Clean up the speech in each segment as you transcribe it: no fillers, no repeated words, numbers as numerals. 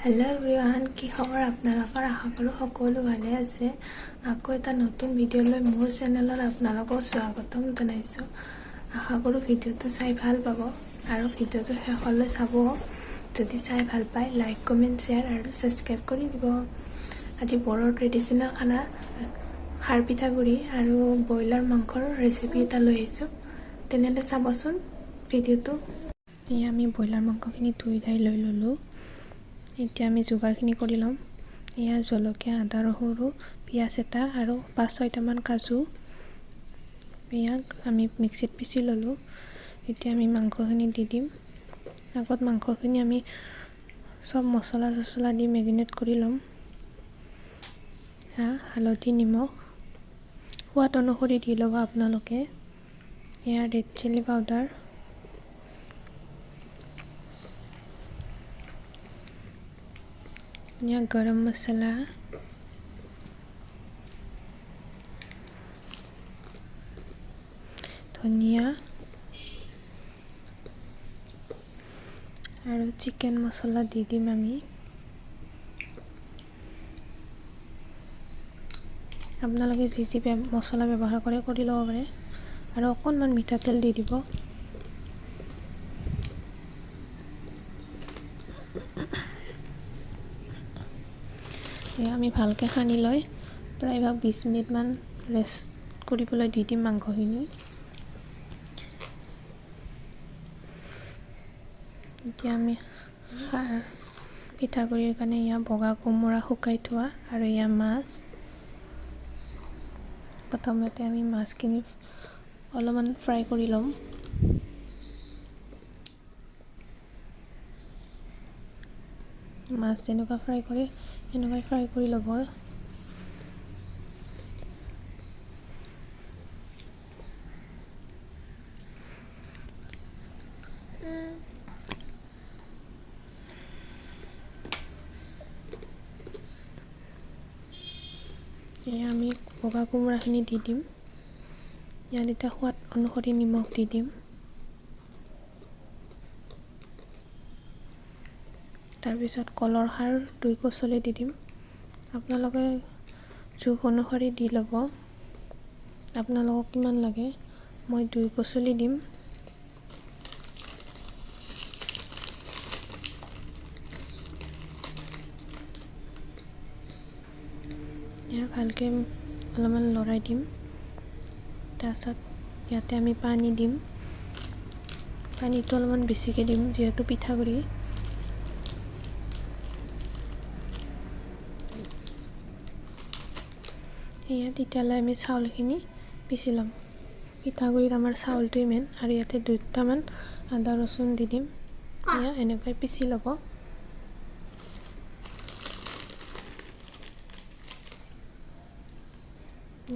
Hello' everyone, কি খবৰ আপোনালোকৰ? আশা কৰোঁ সকলো ভালে আছে। আকৌ এটা নতুন ভিডিঅ' লৈ মোৰ চেনেলত আপোনালোকক স্বাগতম জনাইছোঁ। আশা কৰোঁ ভিডিঅ'টো চাই ভাল পাব আৰু ভিডিঅ'টো শেষলৈ চাব। যদি চাই ভাল পায় লাইক, কমেণ্ট, শ্বেয়াৰ আৰু ছাবস্ক্ৰাইব কৰি দিব। আজি বড়োৰ ট্ৰেডিশ্যনেল খানা খাৰ পিঠাগুড়ি আৰু ব্ৰইলাৰ মাংসৰ ৰেচিপি এটা লৈ আহিছোঁ। তেনেহ'লে চাবচোন ভিডিঅ'টো। এয়া আমি ব্ৰইলাৰ মাংসখিনি ধুই ধাই লৈ ল'লোঁ। এতিয়া আমি যোগাৰখিনি কৰি ল'ম। এয়া জলকীয়া, আদা, ৰহুন, পিঁয়াজ এটা আৰু 5-6টামান কাজু। ইয়াক আমি মিক্সিত পিচি ল'লোঁ। এতিয়া আমি মাংসখিনি দি দিম। আগত মাংসখিনি আমি চব মছলা দি মেৰিনেট কৰি ল'ম। হালধি, নিমখ সোৱাদ অনুসৰি দি ল'ব আপোনালোকে। এয়া ৰেড চিলি পাউডাৰ, या गरम मसाला, धनिया और चिकेन मसाला दी दिम आमी। आपनालोके जी मसला व्यवहार करे करि लব पारे और अकणमान मिठातेल दी दिब। আমি ভালকৈ সানি লৈ প্ৰায়ভাগ 20 মিনিটমান ৰেষ্ট কৰিবলৈ দি দিম মাংসখিনি। এতিয়া আমি পিঠাগুড়িৰ কাৰণে এয়া বগা কোমোৰা শুকাই থোৱা আৰু এয়া মাছ। প্ৰথমতে আমি মাছখিনি অলপমান ফ্ৰাই কৰি ল'ম। মাছ যেনেকুৱা ফ্ৰাই কৰে সেনেকুৱাই ফ্ৰাই কৰি ল'ব। এয়া আমি বগা কোমোৰাখিনি দি দিম। ইয়াত এতিয়া সোৱাদ অনুসৰি নিমখ দি দিম। তাৰপিছত কলৰ খাৰ 2 কচলি দি দিম। আপোনালোকে জোখ অনুসৰি দি ল'ব, আপোনালোকক কিমান লাগে। মই 2 কচলি দিম। ইয়াক ভালকৈ অলপমান লৰাই দিম। তাৰপিছত ইয়াতে আমি পানী দিম। পানীটো অলপমান বেছিকৈ দিম যিহেতু পিঠাগুড়ি। এয়া তেতিয়ালৈ আমি চাউলখিনি পিচি ল'ম। পিঠাগুড়িত আমাৰ চাউলটোৱে মেইন আৰু ইয়াতে 2টামান আদা ৰচুন দি দিম। এয়া এনেকৈ পিচি ল'ব।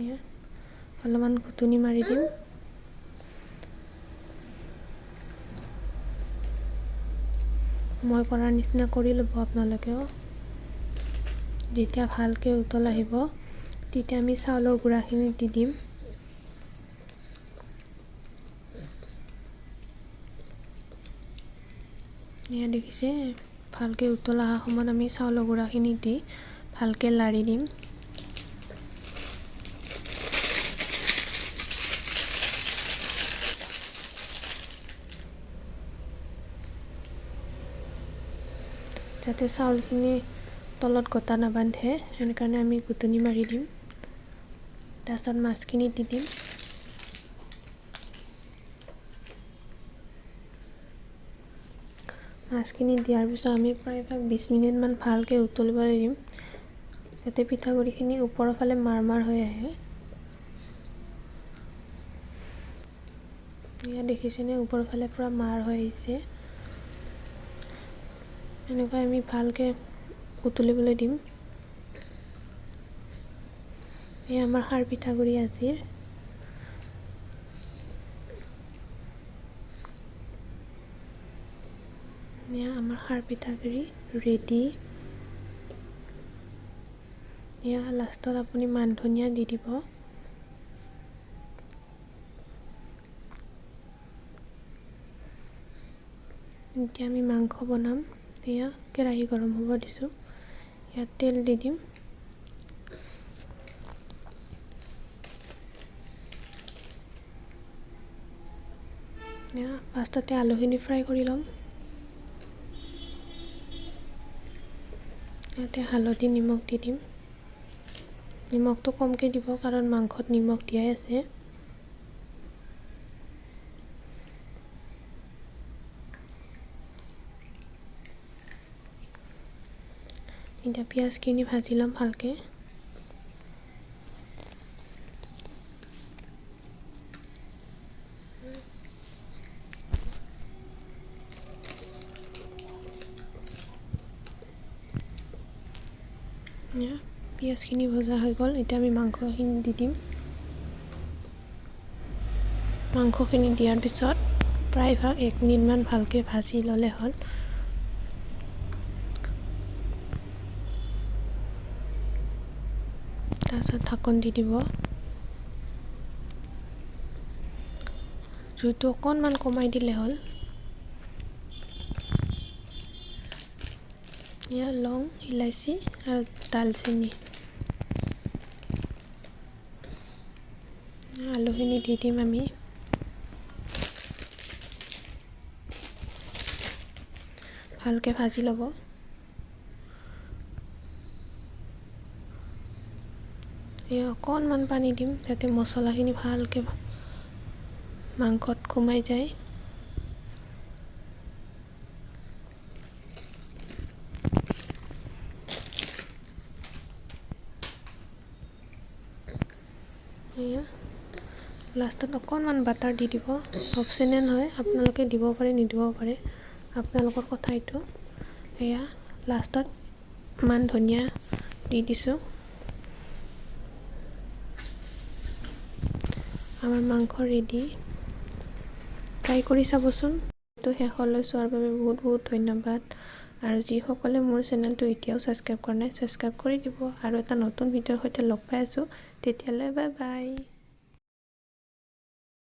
এয়া অলপমান ঘুটুনি মাৰি দিম। মই কৰাৰ নিচিনা কৰি ল'ব আপোনালোকেও। যেতিয়া ভালকৈ উতল আহিব তেতিয়া আমি চাউলৰ গুড়াখিনি দি দিম। এয়া দেখিছে, ভালকৈ উতল অহা সময়ত আমি চাউলৰ গুড়াখিনি দি ভালকৈ লাৰি দিম। যাতে চাউলখিনি তলত গটা নাবান্ধে সেইকাৰণে আমি ঘুটুনি মাৰি দিম। তাৰপিছত মাছখিনি দি দিম। মাছখিনি দিয়াৰ পিছত আমি প্ৰায়ভাগ 20 মিনিটমান ভালকৈ উতলিবলৈ দিম যাতে পিঠাগুড়িখিনি ওপৰৰ ফালে মাৰ হৈ আহে। এয়া দেখিছেনে, ওপৰৰ ফালে পূৰা মাৰ হৈ আহিছে। এনেকৈ আমি ভালকৈ উতলিবলৈ দিম। এয়া আমাৰ খাৰ পিঠাগুড়ি আজিৰ। এয়া আমাৰ খাৰ পিঠাগুড়ি ৰেডি। এয়া লাষ্টত আপুনি মান ধনিয়া দি দিব। এতিয়া আমি মাংস বনাম। এয়া কেৰাহী গৰম হ'ব দিছোঁ। ইয়াত তেল দি দিম। ফাৰ্ষ্টতে আলুখিনি ফ্ৰাই কৰি ল'ম। ইয়াতে হালধি নিমখ দি দিম। নিমখটো কমকৈ দিব কাৰণ মাংসত নিমখ দিয়াই আছে। এতিয়া পিঁয়াজখিনি ভাজি ল'ম ভালকৈ। পিঁয়াজখিনি ভজা হৈ গ'ল। এতিয়া আমি মাংসখিনি দি দিম। মাংসখিনি দিয়াৰ পিছত প্ৰায়ভাগ 1 মিনিটমান ভালকৈ ভাজি ল'লে হ'ল। তাৰপিছত ঢাকন দি দিব। জুইটো অকণমান কমাই দিলে হ'ল। ইয়াত লং, ইলাচি আৰু দালচেনি। আলুখিনি দি দিম আমি। ভালকৈ ভাজি ল'ব। অকণমান পানী দিম যাতে মছলাখিনি ভালকৈ মাংসত সোমাই যায়। লাষ্টত অকণমান বাটাৰ দি দিব। অপচনেল হয়, আপোনালোকে দিব পাৰে নিদিব পাৰে, আপোনালোকৰ কথা এইটো। এয়া লাষ্টত মান ধনিয়া দি দিছোঁ। আমাৰ মাংস ৰেডি। ট্ৰাই কৰি চাবচোন। তো শেষলৈ চোৱাৰ বাবে বহুত বহুত ধন্যবাদ। আৰু যিসকলে মোৰ চেনেলটো এতিয়াও ছাবস্ক্ৰাইব কৰা নাই ছাবস্ক্ৰাইব কৰি দিব। আৰু এটা নতুন ভিডিঅ'ৰ সৈতে লগ পাই আছোঁ। তেতিয়ালৈ বাই বাই।